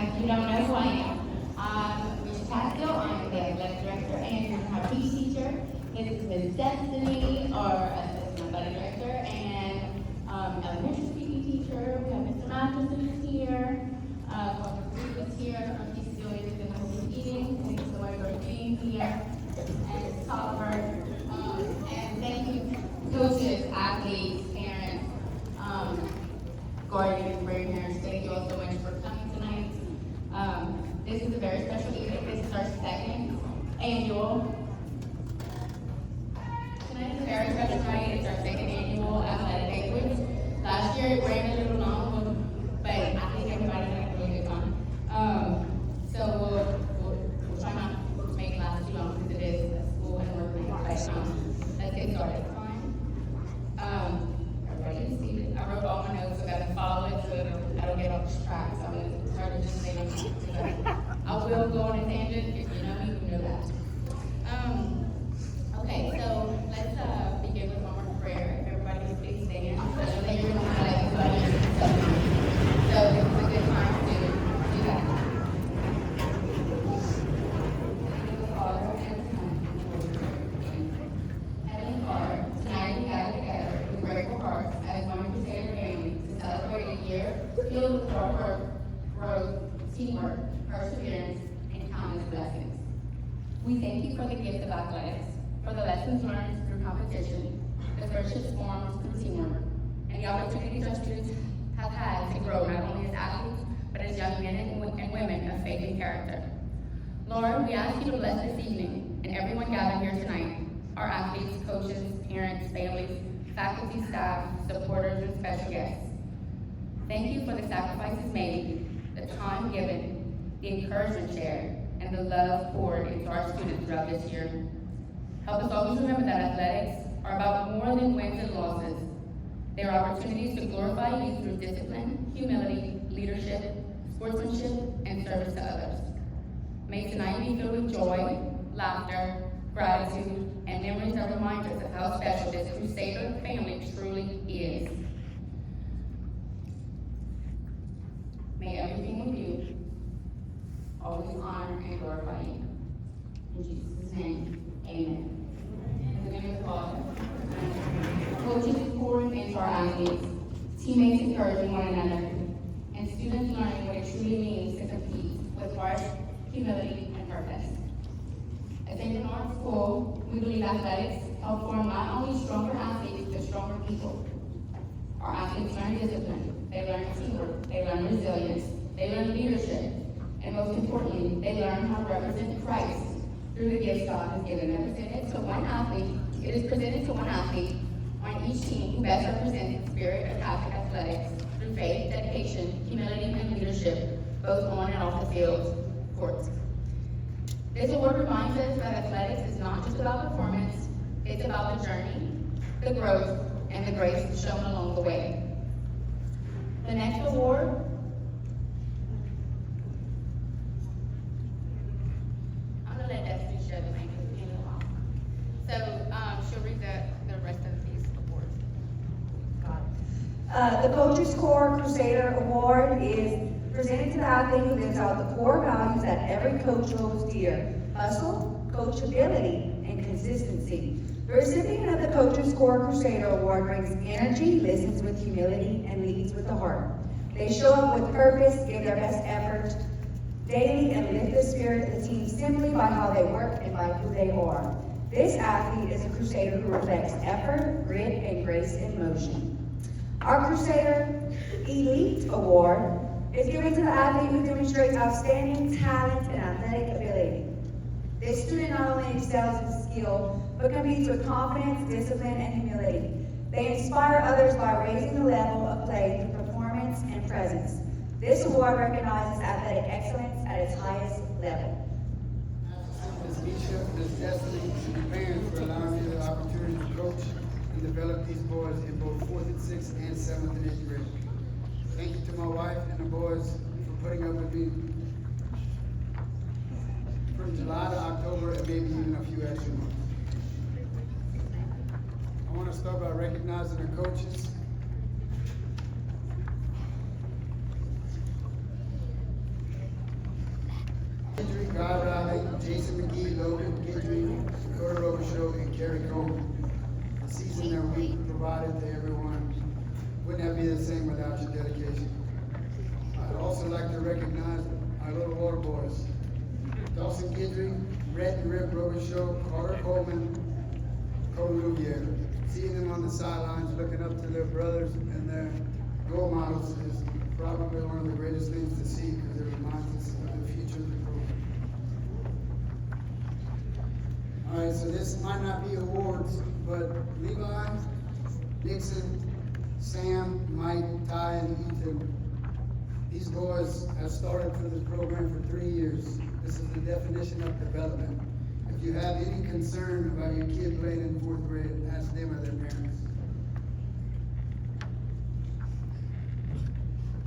If you don't know who I am, Ms. Pascal, I'm the athletic director and my PE teacher. This is Ms. Destiny, our assistant athletic director, and elementary PE teacher. We have Mr. Matheson is here. Dr. Reed is here. He's still in the whole meeting. Thank you so much for being here. And Ms. Oliver. And thank you, coaches, athletes, parents, guardians, grandparents. Thank you all so much for coming tonight. This is a very special evening. This is our second annual. Tonight is a very special night. It's our second annual athletic banquet. Last year it ran a little long, but I think everybody had a really good time. So we'll try not to make it last too long because it is a school and work night. Let's get started. Everybody seated. I wrote all my notes, so I gotta follow it so I don't get off track. So I'm gonna start to just say I will go on a tangent. If you know me, you know that. Okay, so let's begin with one more prayer. Everybody please stand. I know that you're gonna let everybody else. So this is a good time to do that. Heavenly Father, tonight we gather together with grateful hearts as one Crusader family to celebrate a year filled with hard work, growth, teamwork, perseverance, and countless blessings. We thank you for the gift of athletics, for the lessons learned through competition, the friendships formed through teamwork, and the opportunities our students have had to grow not only as athletes, but as young men and women of faith and character. Lord, we ask you to bless this evening and everyone gathered here tonight, our athletes, coaches, parents, families, faculty, staff, supporters, and special guests. Thank you for the sacrifices made, the time given, the encouragement shared, and the love poured into our students throughout this year. Help us always remember that athletics are about more than wins and losses. They are opportunities to glorify you through discipline, humility, leadership, sportsmanship, and service to others. May tonight be filled with joy, laughter, gratitude, and memories that remind us of how special this Crusader family truly is. May everything we do always honor and glorify you. In Jesus' name, amen. In the name of the Father, coaches pouring into our athletes, teammates encouraging one another, and students learning what it truly means to compete with heart, humility, and purpose. Attending our school, we believe athletics help form not only stronger athletes, but stronger people. Our athletes learn discipline, they learn teamwork, they learn resilience, they learn leadership, and most importantly, they learn how to represent Christ through the gifts God has given them. It is presented to one athlete on each team who best represents the spirit of Catholic athletics through faith, dedication, humility, and leadership, both on and off the field courts. This award reminds us that athletics is not just about performance, it's about the journey, the growth, and the grace shown along the way. The next award I'm going to let Destiny share the name because it's been a while. So she'll read the rest of these awards. The Coaches Core Crusader Award is presented to the athlete who lives out the core values that every coach holds dear: hustle, coachability, and consistency. The recipient of the Coaches Core Crusader Award brings energy, listens with humility, and leads with the heart. They show up with purpose, give their best effort daily, and lift the spirit of the team simply by how they work and by who they are. This athlete is a Crusader who reflects effort, grit, and grace in motion. Our Crusader Elite Award is given to the athlete who demonstrates outstanding talent and athletic ability. This student not only excels in skill, but competes with confidence, discipline, and humility. They inspire others by raising the level of play through performance and presence. This award recognizes athletic excellence at its highest level. Ms. Misha, Ms. Destiny, and the parents for allowing me the opportunity to coach and develop these boys in both 4th and 6th and 7th and 8th grade. Thank you to my wife and the boys for putting up with me from July to October and maybe even a few extra months. I want to start by recognizing the coaches. Kendrick, Guy Riley, Jason McGee, Logan Kendrick, Dakota Robichaud, and Kerry Coleman. The season that we provided to everyone would not be the same without your dedication. I'd also like to recognize our little water boys. Dawson Kendrick, Rhett and Rip Robichaud, Carter Coleman, Cole Louvier. Seeing them on the sidelines looking up to their brothers and their role models is probably one of the greatest things to see because it reminds us of the future of the program. All right, so this might not be awards, but Levi, Nixon, Sam, Mike, Ty, and Ethan, these boys have started for this program for 3 years. This is the definition of development. If you have any concern about your kid playing in 4th grade, ask them or their parents.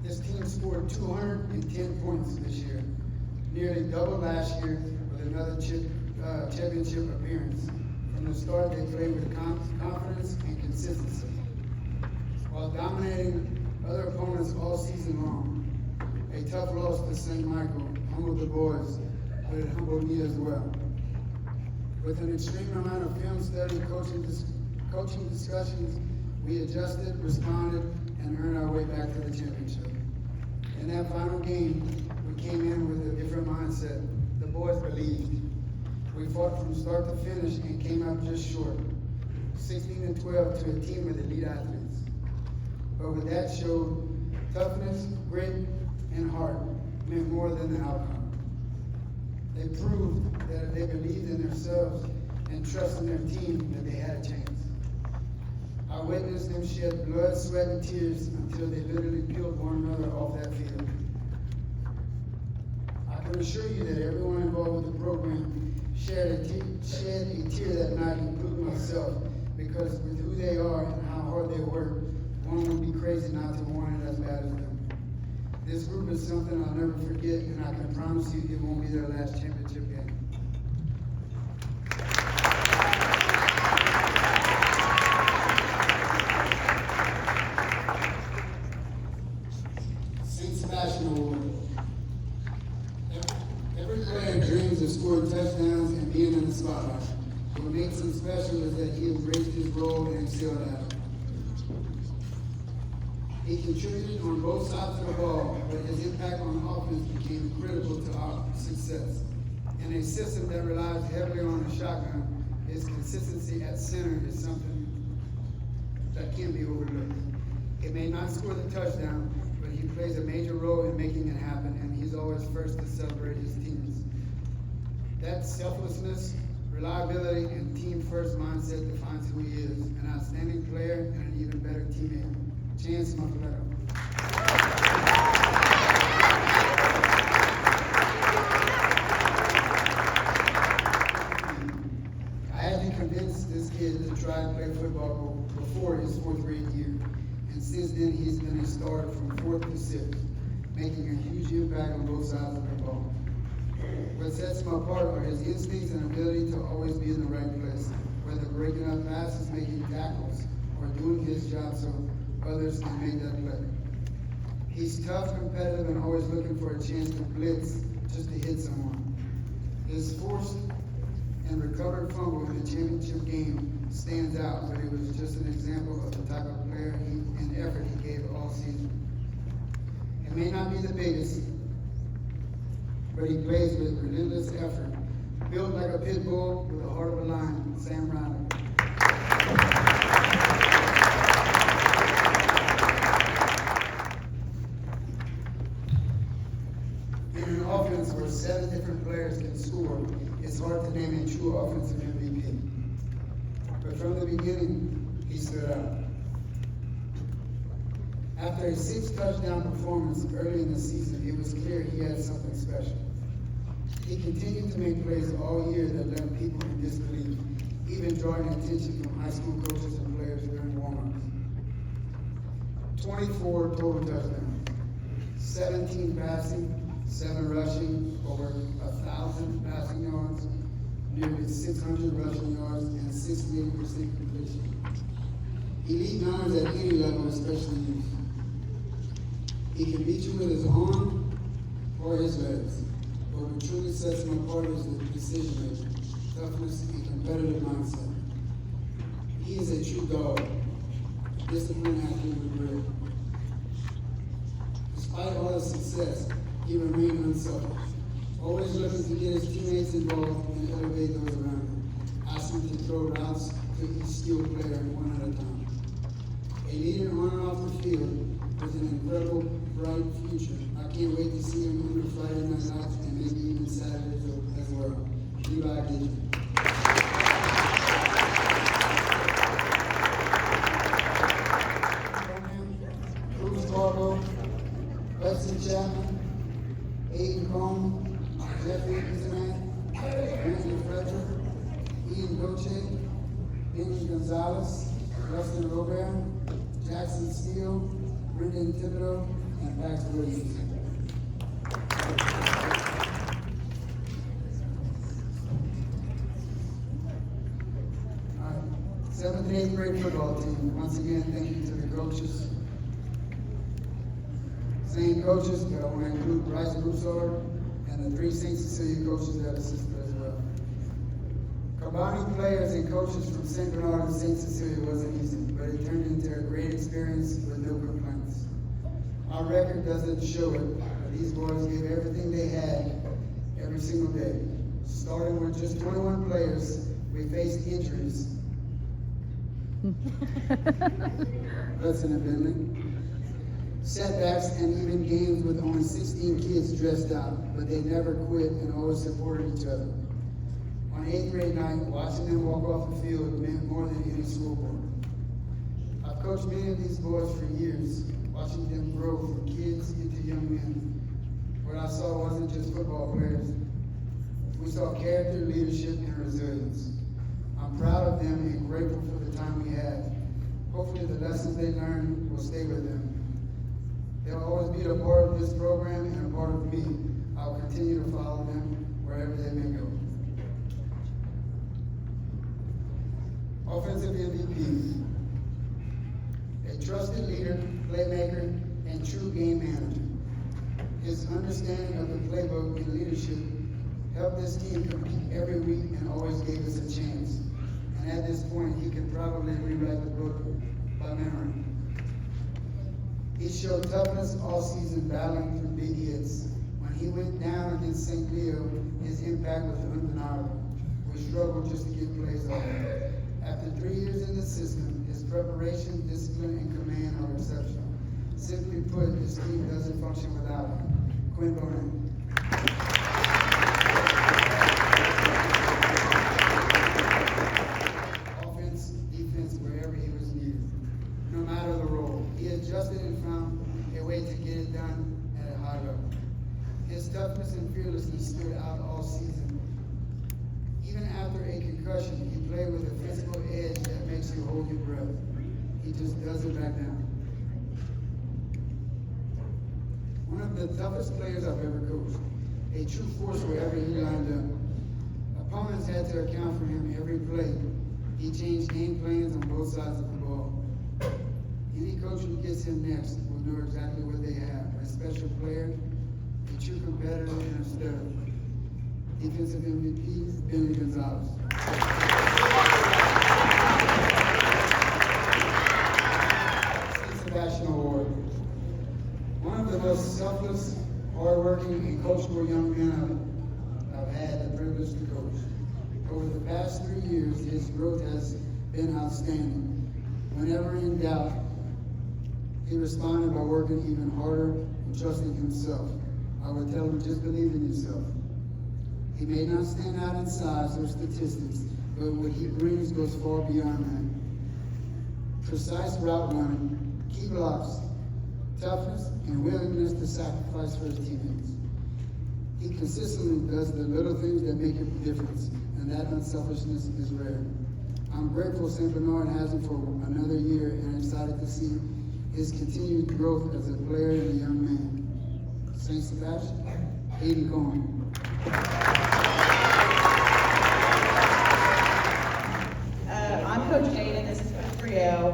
This team scored 210 points this year, nearly double last year with another championship appearance. From the start, they played with confidence and consistency, while dominating other opponents all season long. A tough loss to St. Michael humbled the boys, but it humbled me as well. With an extreme amount of film study, coaching discussions, we adjusted, responded, and earned our way back to the championship. In that final game, we came in with a different mindset. The boys believed. We fought from start to finish and came out just short, 16-12 to a team with elite athletes. But with that showed toughness, grit, and heart meant more than the outcome. They proved that if they believed in themselves and trusted in their team, that they had a chance. I witnessed them shed blood, sweat, and tears until they literally peeled one another off that field. I can assure you that everyone involved with the program shed a tear that night, including myself, because with who they are and how hard they work, one would be crazy not to want it as bad as them. This group is something I'll never forget, and I can promise you it won't be their last championship game. St. Sebastian Award. Every player dreams of scoring touchdowns and being in the spotlight. What makes him special is that he embraced his role and excelled at it. He contributed on both sides of the ball, but his impact on offense became critical to our success. In a system that relies heavily on the shotgun, his consistency at center is something that can't be overlooked. He may not score the touchdown, but he plays a major role in making it happen, and he's always first to celebrate his teams. That selflessness, reliability, and team-first mindset defines who he is, an outstanding player and an even better teammate. Chance Mafalero. I had to convince this kid to try and play football before his 4th grade year, and since then he's been a starter from 4th to 6th, making a huge impact on both sides of the ball. What sets him apart are his instincts and ability to always be in the right place, whether breaking up passes, making tackles, or doing his job so others can make that play. He's tough, competitive, and always looking for a chance to blitz just to hit someone. His forced and recovered fumble in the championship game stands out, but it was just an example of the type of player and effort he gave all season. It may not be the biggest, but he plays with relentless effort. Built like a pit bull with the heart of a lion, Sam Riley. Where 7 different players can score, it's hard to name a true offensive MVP. But from the beginning, he stood out. After a 6-touchdown performance early in the season, it was clear he had something special. He continued to make plays all year that left people in disbelief, even drawing attention from high school coaches and players during warm-ups. 24 total touchdowns, 17 passing, 7 rushing, over 1,000 passing yards, nearly 600 rushing yards, and 68% completion. Elite numbers at any level, especially youth. He can beat you with his arm or his legs, but what truly sets him apart is the decision making, toughness, and competitive mindset. He is a true dog, a disciplined athlete with grit. Despite all his success, he remained unselfish, always looking to get his teammates involved and elevate those around him, asking to throw routes to each skilled player one at a time. A leader on and off the field with an incredible, bright future. I can't wait to see him under Friday night lights and maybe even Saturdays as well. Levi Gidget. Bruce Fargo, Hudson Chapman, Aiden Cohn, Jeffrey Izaman, Brandon Frederick, Ian Goche, Benny Gonzalez, Justin Robert, Jackson Steele, Brendan Thibodeau, and Max Williams. All right, 7th and 8th grade football team. Once again, thank you to the coaches. Same coaches, but I want to include Bryce Broussard and the 3 St. Cecilia coaches that assisted as well. Combining players and coaches from St. Bernard and St. Cecilia wasn't easy, but it turned into a great experience with no complaints. Our record doesn't show it, but these boys gave everything they had every single day. Starting with just 21 players, we faced injuries. Hudson and Bentley. Setbacks and even games with only 16 kids dressed out, but they never quit and always supported each other. On 8th grade night, watching them walk off the field meant more than any scoreboard. I've coached many of these boys for years, watching them grow from kids into young men. What I saw wasn't just football players. We saw character, leadership, and resilience. I'm proud of them and grateful for the time we had. Hopefully the lessons they learned will stay with them. They'll always be a part of this program and a part of me. I'll continue to follow them wherever they may go. Offensive MVP. A trusted leader, playmaker, and true game manager. His understanding of the playbook and leadership helped this team compete every week and always gave us a chance. And at this point, he could probably rewrite the book by memory. He showed toughness all season, battling through big hits. When he went down against St. Leo, his impact was undeniable. We struggled just to get plays off. After 3 years in the system, his preparation, discipline, and command are exceptional. Simply put, this team doesn't function without him. Quinn Bonin. Offense, defense, wherever he was needed. No matter the role, he adjusted and found a way to get it done at a high level. His toughness and fearlessness stood out all season. Even after a concussion, he played with a physical edge that makes you hold your breath. He just doesn't back down. One of the toughest players I've ever coached. A true force wherever he lined up. Opponents had to account for him every play. He changed game plans on both sides of the ball. Any coach who gets him next will know exactly what they have. A special player, a true competitor, and a star. Defensive MVP, Benny Gonzalez. St. Sebastian Award. One of the most selfless, hardworking, and coachable young men I've had the privilege to coach. Over the past 3 years, his growth has been outstanding. Whenever in doubt, he responded by working even harder and trusting himself. I would tell him, just believe in yourself. He may not stand out in size or statistics, but what he brings goes far beyond that. Precise route running, key blocks, toughness, and willingness to sacrifice for his teammates. He consistently does the little things that make a difference, and that unselfishness is rare. I'm grateful St. Bernard has him for another year and excited to see his continued growth as a player and a young man. St. Sebastian, Aiden Cohen. I'm Coach Aiden, this is Coach Brielle.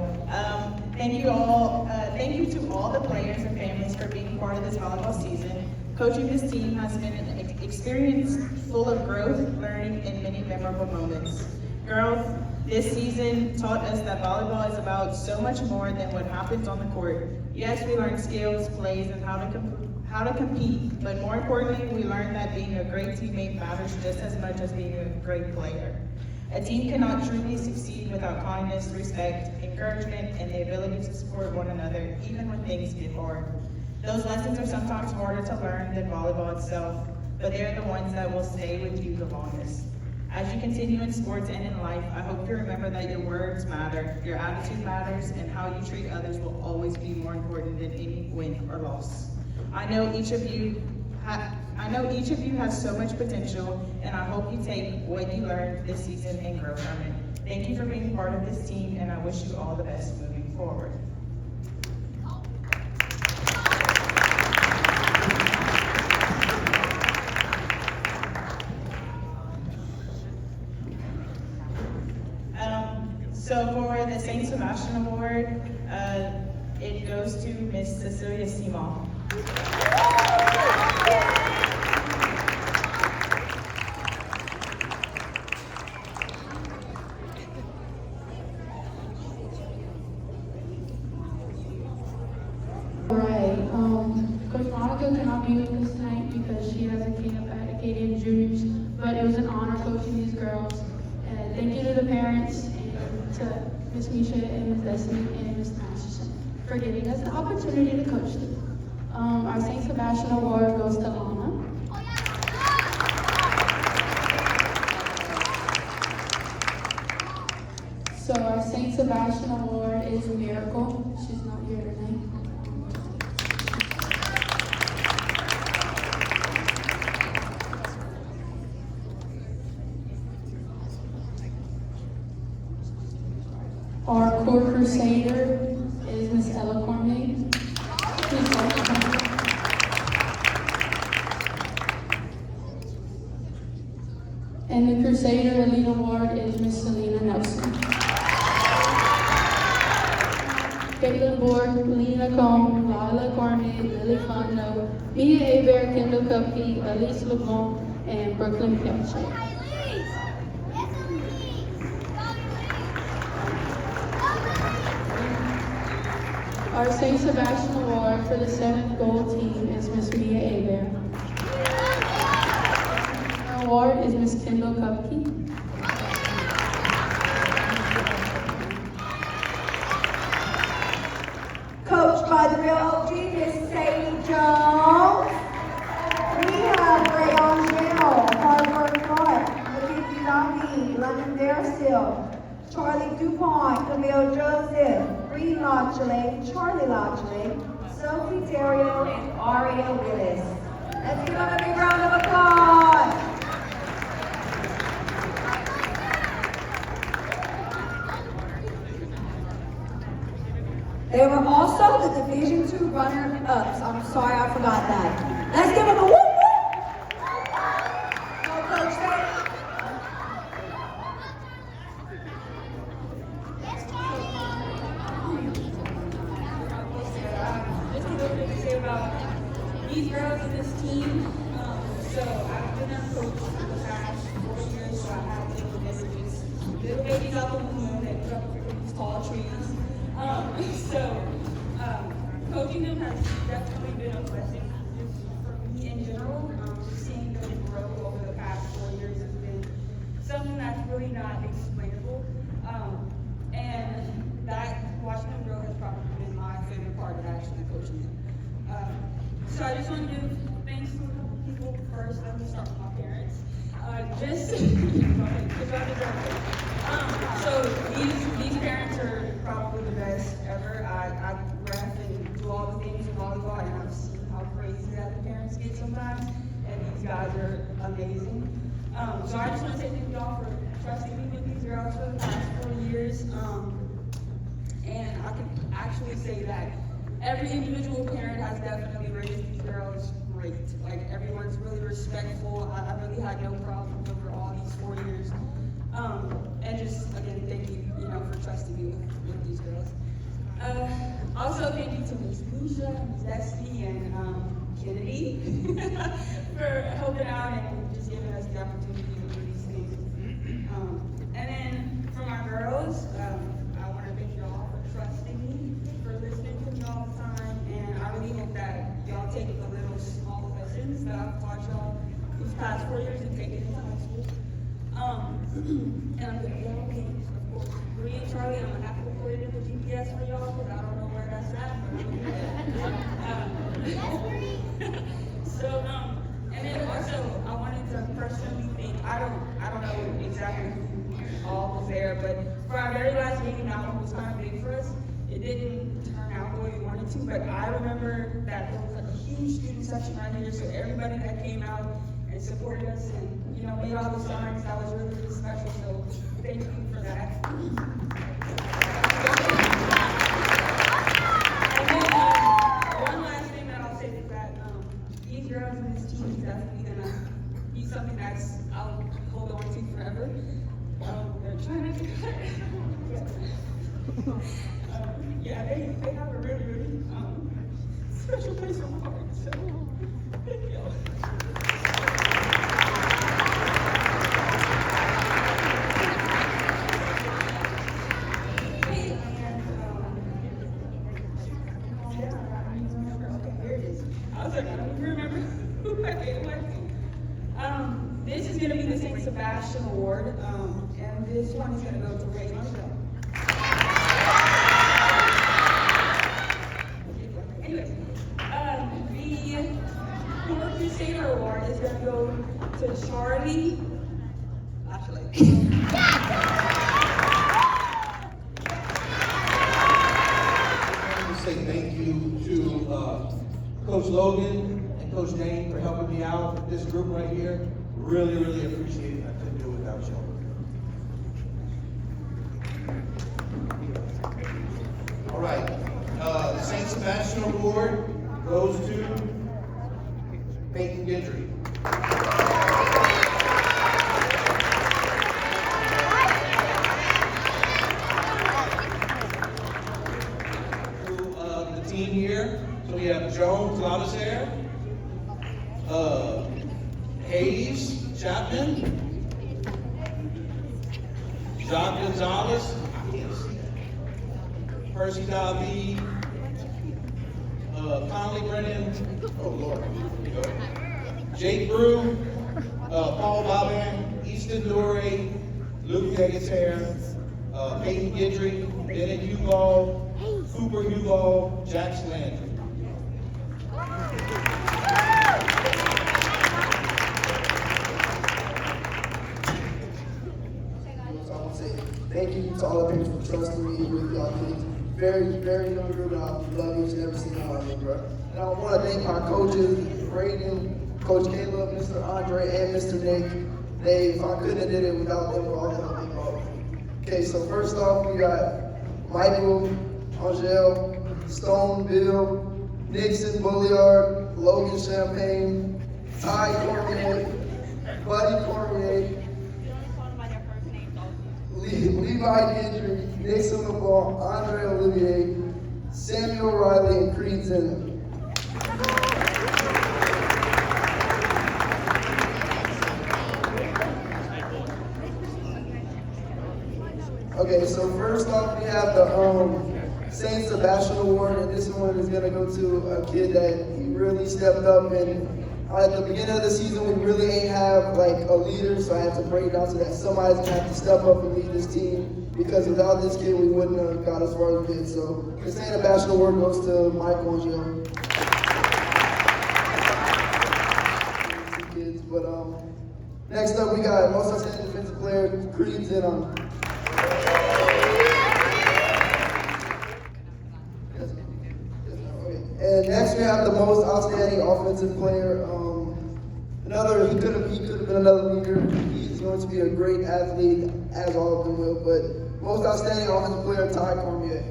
Thank you all. Thank you to all the players and families for being part of this volleyball season. Coaching this team has been an experience full of growth, learning, and many memorable moments. Girls, this season taught us that volleyball is about so much more than what happens on the court. Yes, we learned skills, plays, and how to compete, but more importantly, we learned that being a great teammate matters just as much as being a great player. A team cannot truly succeed without kindness, respect, encouragement, and the ability to support one another, even when things get hard. Those lessons are sometimes harder to learn than volleyball itself, but they're the ones that will stay with you the longest. As you continue in sports and in life, I hope you remember that your words matter, your attitude matters, and how you treat others will always be more important than any win or loss. I know each of you has so much potential, and I hope you take what you learned this season and grow from it. Thank you for being part of this team, and I wish you all the best moving forward. So for the St. Sebastian Award, it goes to Miss Cecilia Simon. Coach Monica cannot be with us tonight because she has a camp at Acadian Juniors, but it was an honor coaching these girls. And thank you to the parents and to Miss Misha and Miss Destiny and Miss Masterson for giving us the opportunity to coach them. Our St. Sebastian Award goes to Lana. So our St. Sebastian Award is Miracle. She's not here tonight. Our core crusader is Miss Ella Cormier. Please welcome her. And the Crusader Elite Award is Miss Selena Nelson. Caitlin Borg, Lena Cohn, Lila Cormier, Lily Fontenot, Mia Hebert, Kendall Cupkey, Elise LeBlanc, and Brooklyn Piaget. Our St. Sebastian Award for the 7th gold team is Miss Mia Hebert. Our award is Miss Kendall Cupkey. Coached by the real OG, Miss Sadie Jones. We have Ray Angel, Harvard Clark, Mackenzie Lockheed, London Darestill, Charlie DuPont, Camille Joseph, Bree Lochley, Charlie Lochley, Sophie Terrio, and Aria Willis. Let's give them a big round of applause. They were also the Division II runner-ups. I'm sorry, I forgot that. Let's give them a whoop whoop. Go, Coach Sadie. Just a little bit to say about these girls and this team. So I've been a coach for the past 4 years, so I have little babies out the womb that grew up with these tall trees. Coaching them has definitely been a blessing just for me in general. Just seeing them grow over the past 4 years has been something that's really not explainable. And that watching them grow has probably been my favorite part of actually coaching them. So I just want to give thanks to a couple people first. Let me start with my parents. So these parents are probably the best ever. I ref and do all the things in volleyball, and I've seen how crazy that the parents get sometimes. And these guys are amazing. So I just want to say thank y'all for trusting me with these girls for the past 4 years. And I can actually say that every individual parent has definitely raised these girls great. Like, everyone's really respectful. I really had no problems over all these 4 years. And just, again, thank you, for trusting me with these girls. Also, thank you to Miss Misha, Miss Destiny, and Kennedy for helping out and watch y'all these past 4 years and take it into high school. And I'm gonna be on games, of course. Bree and Charlie, I'm gonna have to put it in the GPS for y'all, because I don't know where that's at, but I'm gonna do that. And then also, I wanted to personally thank, I don't know exactly who all was there, but for our very last meeting, that one was kind of big for us. It didn't turn out the way we wanted to, but I remember that there was like a huge student section right here, so everybody that came out and supported us and, you know, made all the signs, that was really, really special, so thank you for that. And then, one last thing that I'll say is that, these girls and this team is definitely gonna be something that's, I'll hold on to forever. They're trying to do that. Yeah, they have a really, really special place in my heart, so thank you. I was like, I don't remember who I gave it to. This is gonna be the St. Sebastian Award, and this one is gonna go to Ray Michelle. Anyway, the Poor Crusader Award is gonna go to Charlie. Actually. I want to say thank you to Coach Logan and Coach Dane for helping me out with this group right here. Really, really appreciate it. I couldn't do it without y'all. All right, the St. Sebastian Award goes to Peyton Gidry. The team here, so we have Joan Cloudasair, Hayes Chapman, Jacques Gonzalez, Percy David, Conley Brennan, oh Lord, Jake Brew, Paul Boban, Easton Dore, Luke Negatere, Peyton Gidry, Bennett Hugo, Cooper Hugo, Jack Landry. So I want to say thank you to all the parents for trusting me with y'all kids. Very, very young group, and I love each and every single one of them, bro. And I want to thank my coaches, Braden, Coach Caleb, Mr. Andre, and Mr. Nick. I couldn't have did it without them for all the help involved. Okay, so first off, we got Michael, Angel, Stone, Bill, Nixon, Bulliard, Logan Champagne, Ty Cormier, Buddy Cormier, Levi Gidry, Nixon LeBlanc, Andre Olivier, Samuel Riley, and Creed Zinner. Okay, so first off, we have the St. Sebastian Award, and this one is gonna go to a kid that he really stepped up, and at the beginning of the season, we really ain't have like a leader, so I had to break it down so that somebody's gonna have to step up and lead this team, because without this kid, we wouldn't have got as far as we did. So the St. Sebastian Award goes to Michael and Jill. Kids, but next up, we got most outstanding defensive player, Creed Zinner. And next we have the most outstanding offensive player. He could have been another leader. He's going to be a great athlete, as all of them will. But most outstanding offensive player, Ty Cormier.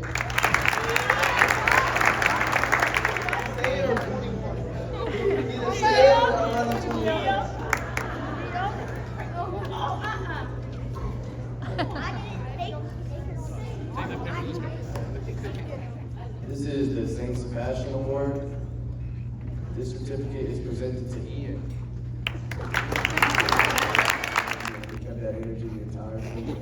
This is the St. Sebastian Award. This certificate is presented to Ian. You kept that energy the entire week.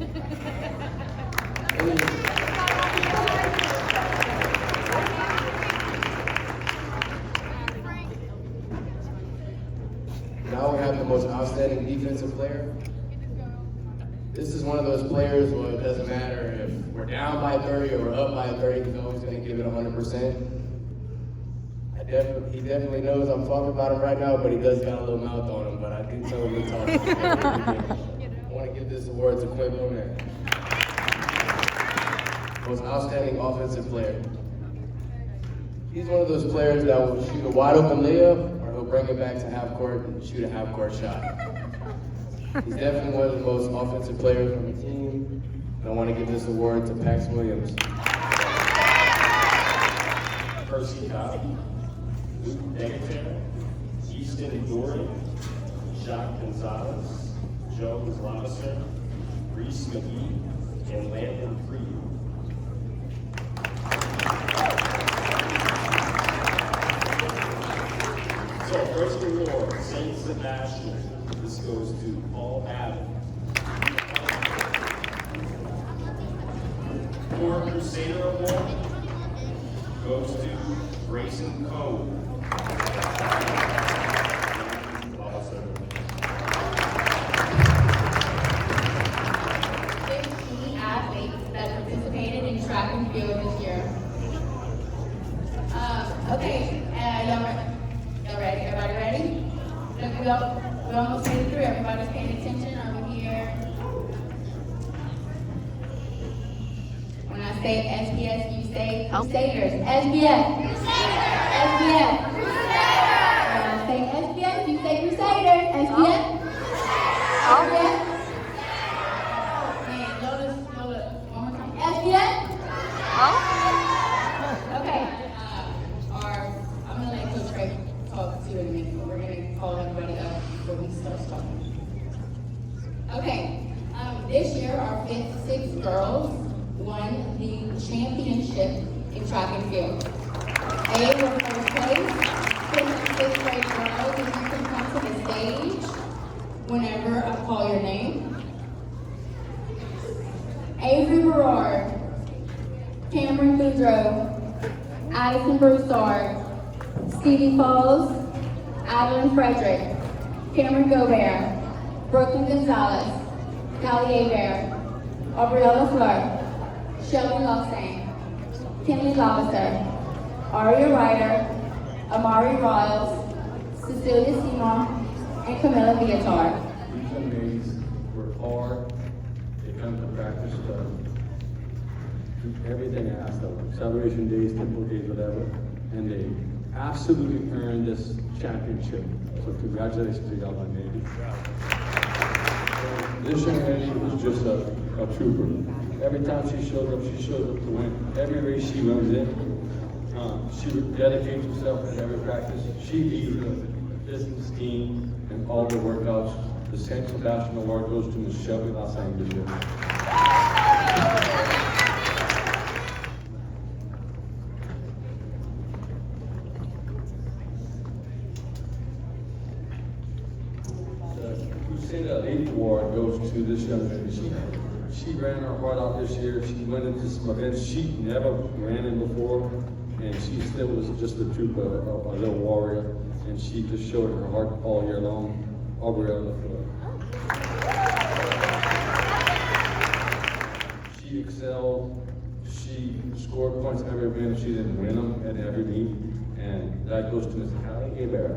Now we have the most outstanding defensive player. This is one of those players where it doesn't matter if we're down by 30 or we're up by 30, he's always going to give it 100%. He definitely knows I'm talking about him right now, but he does got a little mouth on him, but I do tell him to talk. I want to give this award to Quinn Bowman. Most outstanding offensive player. He's one of those players that will shoot a wide open layup, or he'll bring it back to half court and shoot a half court shot. He's definitely one of the most offensive players on the team. And I want to give this award to Pax Williams. Percy Cobb, Luke Degater, Easton Dory, Jacques Gonzalez, Joe Lavasser, Reese McGee, and Landon Freed. So first award, St. Sebastian. This goes to Paul Abbott. Core Crusader Award goes to Grayson Cone. Athletes that participated in track and field this year. Okay, y'all ready? Everybody ready? Look, we almost made it through. Everybody's paying attention. Are we here? When I say SBS, you say Crusaders. SBS. SBS. When I say SBS, you say Crusaders. SBS. SBS. Lola, one more time. SBS. Okay. I'm gonna let Coach Craig talk to you in a minute, but we're gonna call everybody up before we start talking. Okay. This year, our 5th, 6th girls won the championship in track and field. A were first place. 5th and 6th grade girls, if you can come to the stage whenever I call your name. Avery Berard, Cameron Boudreau, Addison Broussard, Stevie Falls, Adeline Frederick, Cameron Gobert, Brooklyn Gonzalez, Callie Hebert, Aubriella Fleur, Shelby Loxane, Kinley Lavasser, Aria Ryder, Amari Riles, Cecilia Simon, and Camilla Viatar. These young ladies work hard. They come to practice, do everything asked of them. Celebration days, typical days, whatever. And they absolutely earned this championship. So congratulations to y'all, young ladies. This young lady was just a trooper. Every time she shows up to win. Every race she runs in, she dedicates herself to every practice. She leads the business team and all the workouts. The St. Sebastian Award goes to Ms. Shelby Loxane this year. The Crusader Elite Award goes to this young lady. She ran her heart out this year. She went into some events she never ran in before, and she still was just a trooper, a little warrior, and she just showed her heart all year long. Aubriella Fleur. She excelled. She scored points every win. She didn't win them at every meet, and that goes to Ms. Callie Hebert.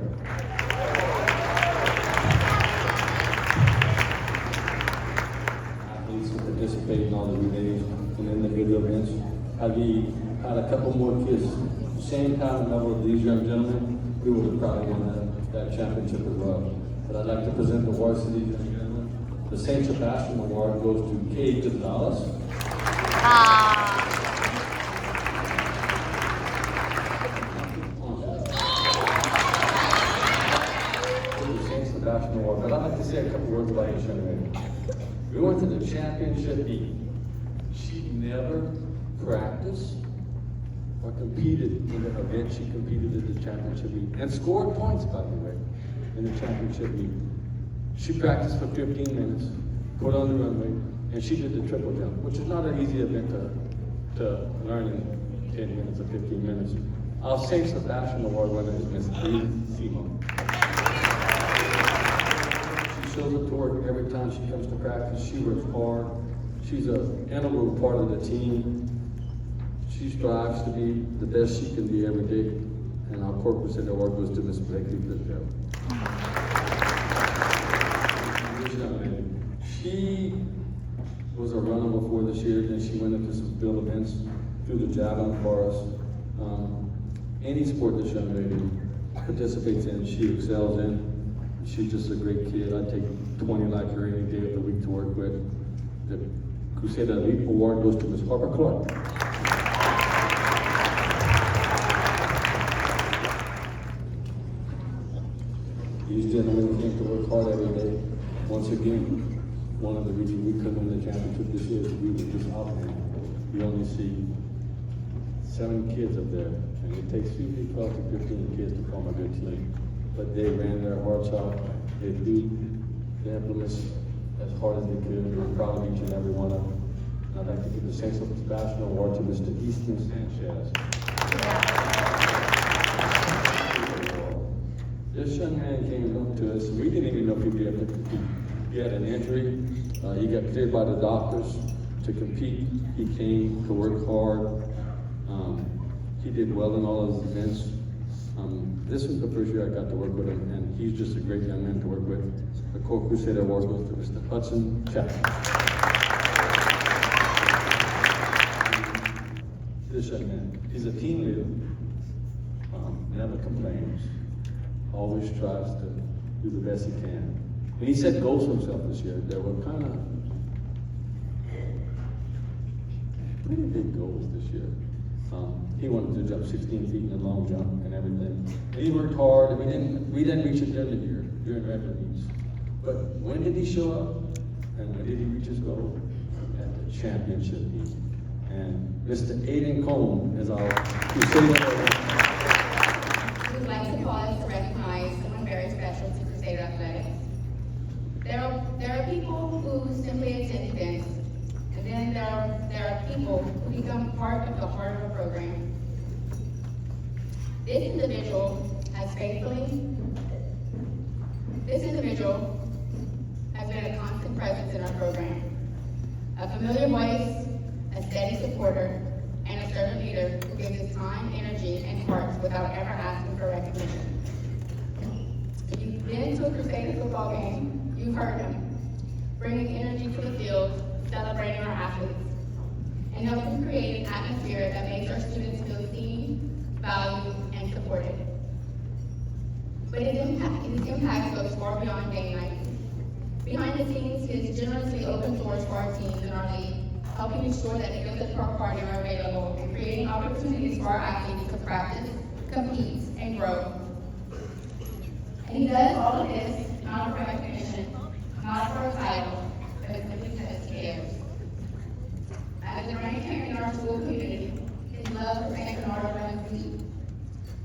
Athletes who participate in all the relays and individual events. Had we had a couple more kids, same kind of level of these young gentlemen, we would have probably won that championship as well. But I'd like to present the awards to these young gentlemen. The St. Sebastian Award goes to Kate Gonzalez. The St. Sebastian Award. But I'd like to say a couple words about each young lady. We went to the championship meet. She never practiced or competed in the event. She competed at the championship meet and scored points, by the way, in the championship meet. She practiced for 15 minutes, put on the runway, and she did the triple jump, which is not an easy event to learn in 10 minutes or 15 minutes. Our St. Sebastian Award winner is Miss Lee Simon. shows up to work every time she comes to practice. She works hard. She's an integral part of the team. She strives to be the best she can be every day. And our Core Crusader award goes to Miss Blakely Fitzgerald. This young lady, she was a runner before this year, then she went into some field events through the javelin for us. Any sport this young lady participates in, she excels in. She's just a great kid. I take 20 like her any day of the week to work with. The Crusader Elite Award goes to Miss Harper Clark. These gentlemen came to work hard every day. Once again, one of the reasons we couldn't win the championship this year is we were just out there. You only see 7 kids up there, and it takes usually 12 to 15 kids to form a good team. But they ran their hearts out. They threw the implements as hard as they could. We were proud of each and every one of them. And I'd like to give the Saints of Sebastian Award to Mr. Easton Sanchez. This young man came up to us. We didn't even know if he'd be able to compete. He had an injury. He got cleared by the doctors to compete. He came to work hard. He did well in all of his events. This was the first year I got to work with him, and he's just a great young man to work with. The Core Crusader Award goes to Mr. Hudson Chapman. This young man, he's a team leader. Never complains. Always tries to do the best he can. And he set goals for himself this year that were kind of pretty big goals this year. He wanted to jump 16 feet in the long jump and everything. And he worked hard, and we didn't reach it during the year, during regular meets. But when did he show up? And when did he reach his goal? At the championship meet. And Mr. Aiden Coleman is our Crusader. We would like to pause to recognize someone very special to Crusader Athletics. There are people who simply attend events, and then there are people who become part of the heart of a program. This individual has been a constant presence in our program. A familiar voice, a steady supporter, and a servant leader who gives his time, energy, and heart without ever asking for recognition. If you've been to a Crusader football game, you've heard him, bringing energy to the field, celebrating our athletes, and helping create an atmosphere that makes our students feel seen, valued, and supported. But his impact goes far beyond game night. Behind the scenes, he has generously opened doors for our teams in our league, helping ensure that fields at Park Party are available and creating opportunities for our athletes to practice, compete, and grow. And he does all of this not for recognition, not for a title, but simply because he cares. As a grandparent in our school community, his love for St. Bernard runs deep,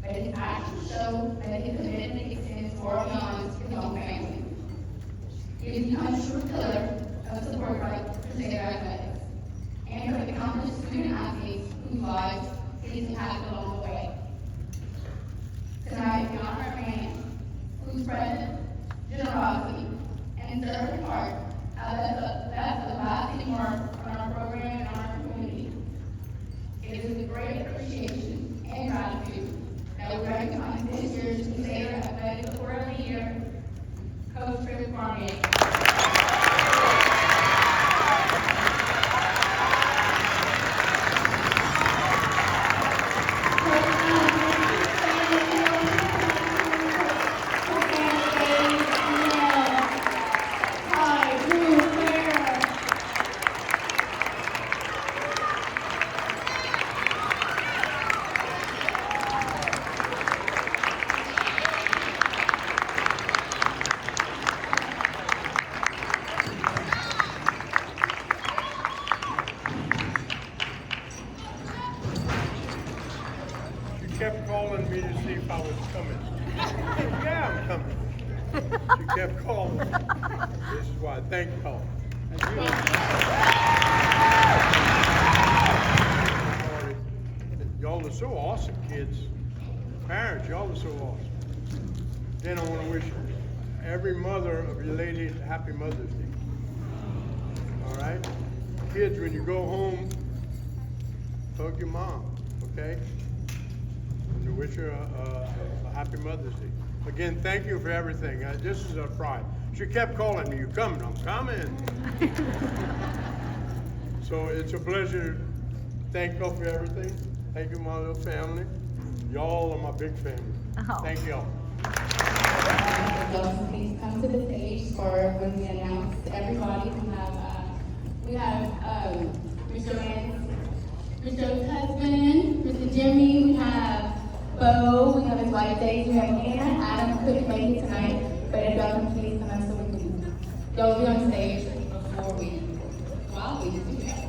but his actions show that his commitment extends far beyond his own family. He has become a true pillar of support for Crusader Athletics, and for the countless student athletes whose lives he has impacted along the way. Tonight, we honor a man whose presence, generosity, and servant heart have left a lasting mark on our program and on our community. It is with great appreciation and gratitude that we recognize this year's Crusader Athletic Award of the Year, Coach Chris Barnett. Kept calling me to see if I was coming. Yeah, I'm coming. She kept calling. This is why I thank y'all. Y'all are so awesome, kids. Parents, y'all are so awesome. Then I want to wish every mother of your ladies, happy Mother's Day. All right? Kids, when you go home, hug your mom, okay? And you wish her a happy Mother's Day. Again, thank you for everything. This is a pride. She kept calling me, "You coming?" "I'm coming." So it's a pleasure. Thank y'all for everything. Thank you, my little family. Y'all are my big family. Thank y'all. Adults, please come to the stage for when we announce everybody. We have Mr. Joanne's husband, Mr. Jimmy. We have Bo. We have his wife Daisy. We have Hannah. Adam couldn't make it tonight, but if y'all can please come up so we can. Y'all will be on stage before we. While we do that.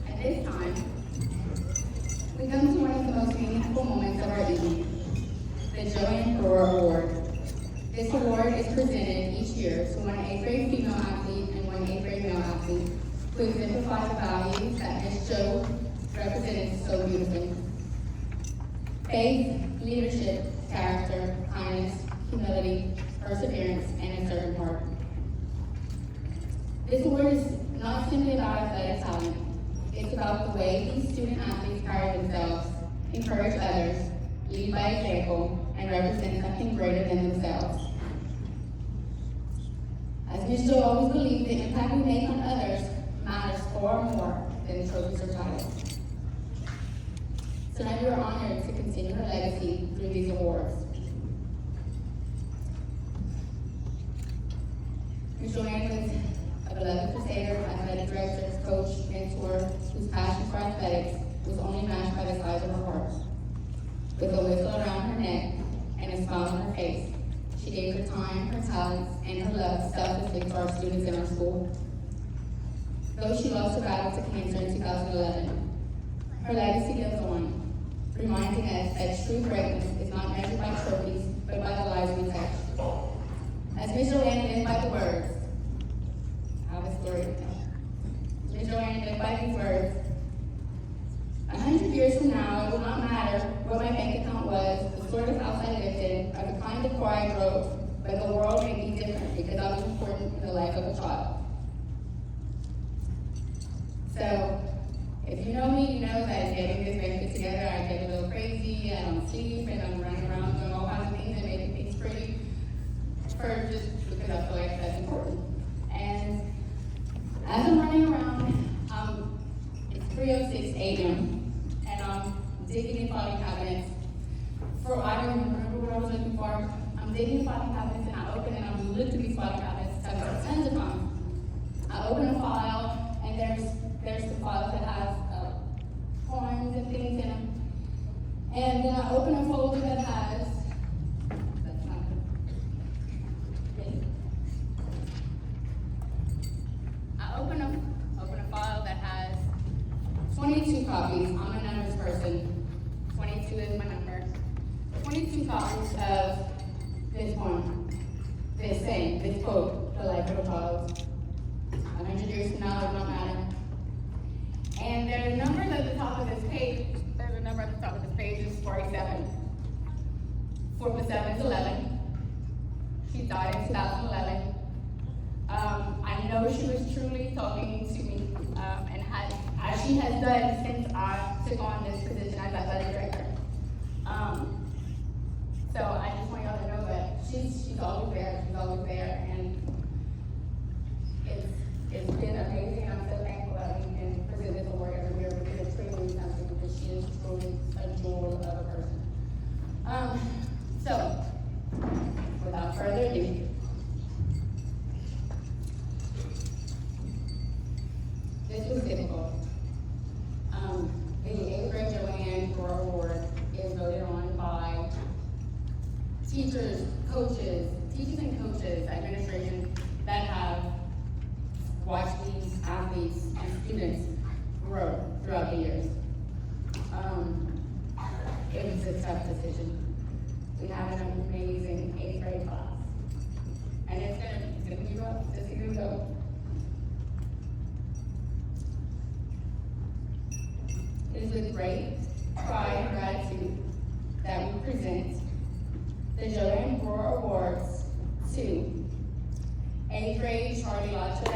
At this time, we come to one of the most meaningful moments of our evening, the Joanne Brewer Award. This award is presented each year to one 8th grade female athlete and one 8th grade male athlete who exemplify the values that Ms. Jo represented so beautifully. Faith, leadership, character, kindness, humility, perseverance, and a servant heart. This award is not simply about athletic talent. It's about the way these student athletes carry themselves, encourage others, lead by example, and represent something greater than themselves. As Ms. Jo always believed, the impact we make on others matters far more than trophies or titles. Tonight we are honored to continue her legacy through these awards. Ms. Joanne was a beloved crusader, athletic director, coach, mentor, whose passion for athletics was only matched by the size of her heart. With a whistle around her neck and a smile on her face, she gave her time, her talents, and her love selflessly to our students in our school. Though she lost her battle to cancer in 2011, her legacy lives on, reminding us that true greatness is not measured by trophies, but by the lives we touch. As Ms. Joanne lived by the words, I have a story to tell. Ms. Joanne lived by these words, 100 years from now, it will not matter what my bank account was, the sort of house I lived in, or the kind of car I drove, but the world may be different because I was important in the life of a child. So, if you know me, you know that getting this banquet together, I get a little crazy, I don't sleep, and I'm running around doing all kinds of things and making things pretty, for just because I feel like that's important. And as I'm running around, it's 3:06 a.m. and I'm digging in filing cabinets. I don't even remember what I was looking for. I'm digging in filing cabinets and I open and I'm looked at these filing cabinets tons of times. I open a file and there's the files that have forms and things in them. And then I open a folder that has, that's not good. I open a file that has 22 copies. I'm a numbers person. 22 is my number. 22 copies of this one, this quote, the life of a child. 100 years from now, it will not matter. And there's numbers at the top of this page. There's a number at the top of this page, it's 47. 4 plus 7 is 11. She died in 2011. I know she was truly talking to me, and as she has done since I took on this position as athletic director. So I just want y'all to know that she's always there, and it's been amazing. I'm so thankful that we can present this award every year because it's truly something, because she is truly a jewel of a person. So, without further ado, this was difficult. The 8th grade Joanne Brewer Award is voted on by teachers and coaches, administration that have watched these athletes and students grow throughout the years. It was a tough decision. We have an amazing 8th grade class. And it's Simply go. It is with great pride and gratitude that we present the Joanne Brewer Awards to 8th grade Charlie Lacho